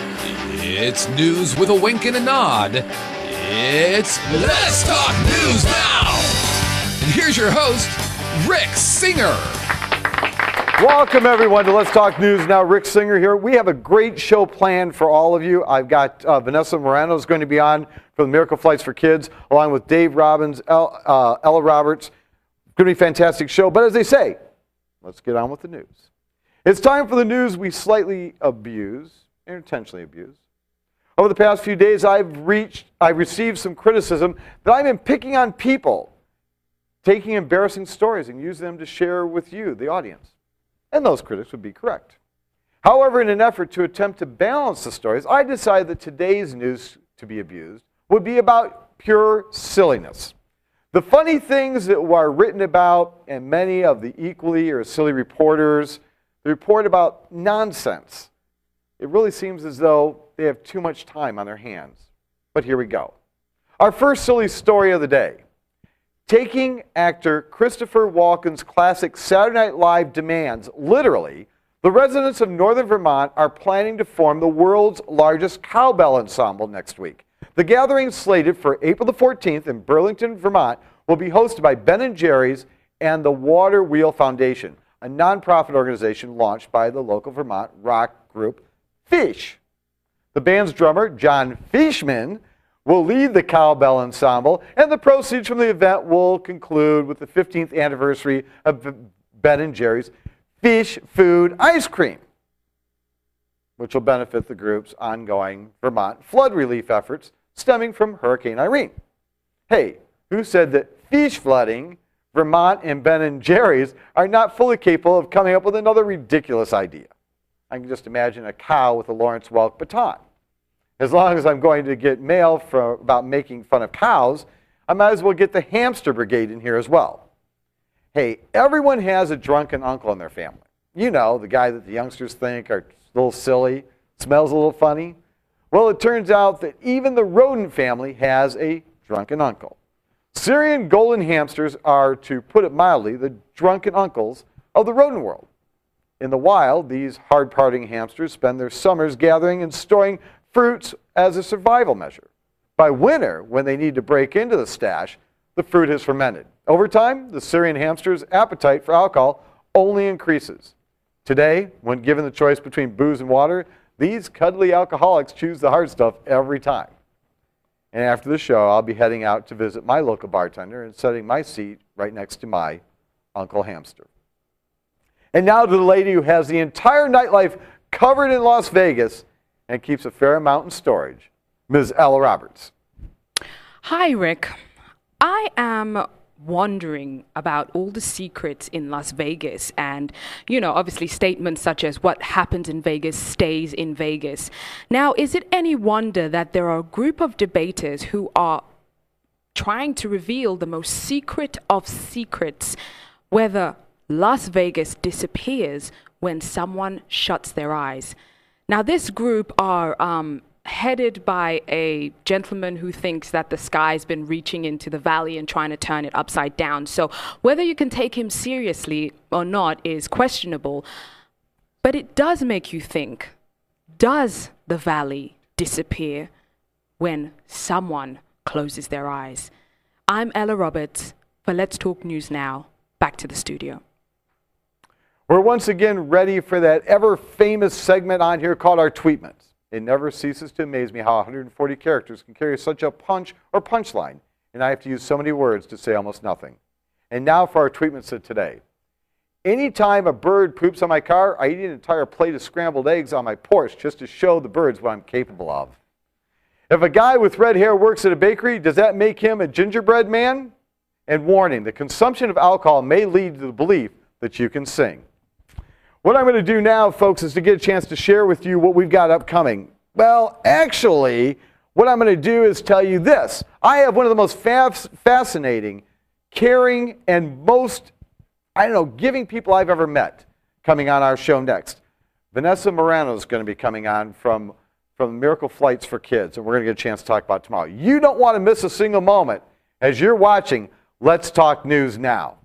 It's news with a wink and a nod. It's Let's Talk News Now! And here's your host, Rick Singer. Welcome, everyone, to Let's Talk News Now. Rick Singer here. We have a great show planned for all of you. I've got Vanessa Morano is going to be on for the Miracle Flights for Kids, along with Dave Robbins, Ella Roberts. It's going to be a fantastic show. But as they say, let's get on with the news. It's time for the news we slightly abuse, and intentionally abuse. Over the past few days, I've received some criticism that I've been picking on people, taking embarrassing stories and using them to share with you, the audience. And those critics would be correct. However, in an effort to attempt to balance the stories, I decided that today's news to be abused would be about pure silliness. The funny things that are written about, and many of the equally or silly reporters, they report about nonsense. It really seems as though they have too much time on their hands. But here we go. Our first silly story of the day. Taking actor Christopher Walken's classic Saturday Night Live demands literally, the residents of northern Vermont are planning to form the world's largest cowbell ensemble next week. The gathering, slated for April the 14th in Burlington, Vermont, will be hosted by Ben & Jerry's and the Water Wheel Foundation, a nonprofit organization launched by the local Vermont rock group Phish. The band's drummer, John Fishman, will lead the cowbell ensemble, and the proceeds from the event will conclude with the 15th anniversary of Ben & Jerry's Fish Food Ice Cream, which will benefit the group's ongoing Vermont flood relief efforts stemming from Hurricane Irene. Hey, who said that fish flooding, Vermont, and Ben & Jerry's are not fully capable of coming up with another ridiculous idea? I can just imagine a cow with a Lawrence Welk baton. As long as I'm going to get mail about making fun of cows, I might as well get the hamster brigade in here as well. Hey, everyone has a drunken uncle in their family. You know, the guy that the youngsters think are a little silly, smells a little funny. Well, it turns out that even the rodent family has a drunken uncle. Syrian golden hamsters are, to put it mildly, the drunken uncles of the rodent world. In the wild, these hard-partying hamsters spend their summers gathering and storing fruits as a survival measure. By winter, when they need to break into the stash, the fruit has fermented. Over time, the Syrian hamster's appetite for alcohol only increases. Today, when given the choice between booze and water, these cuddly alcoholics choose the hard stuff every time. And after the show, I'll be heading out to visit my local bartender and setting my seat right next to my Uncle Hamster. And now to the lady who has the entire nightlife covered in Las Vegas and keeps a fair amount in storage, Ms. Ella Roberts. Hi, Rick. I am wondering about all the secrets in Las Vegas and, obviously statements such as what happens in Vegas stays in Vegas. Now, is it any wonder that there are a group of debaters who are trying to reveal the most secret of secrets, whether Las Vegas disappears when someone shuts their eyes? Now, this group are headed by a gentleman who thinks that the sky's been reaching into the valley and trying to turn it upside down. So whether you can take him seriously or not is questionable. But it does make you think, does the valley disappear when someone closes their eyes? I'm Ella Roberts for Let's Talk News Now. Back to the studio. We're once again ready for that ever-famous segment on here called our Tweetments. It never ceases to amaze me how 140 characters can carry such a punch or punchline, and I have to use so many words to say almost nothing. And now for our Tweetments of today. Anytime a bird poops on my car, I eat an entire plate of scrambled eggs on my porch just to show the birds what I'm capable of. If a guy with red hair works at a bakery, does that make him a gingerbread man? And warning, the consumption of alcohol may lead to the belief that you can sing. What I'm going to do now, folks, is to get a chance to share with you what we've got upcoming. Well, actually, what I'm going to do is tell you this. I have one of the most fascinating, caring, and most, giving people I've ever met coming on our show next. Vanessa Morano is going to be coming on from Miracle Flights for Kids, and we're going to get a chance to talk about tomorrow. You don't want to miss a single moment as you're watching Let's Talk News Now.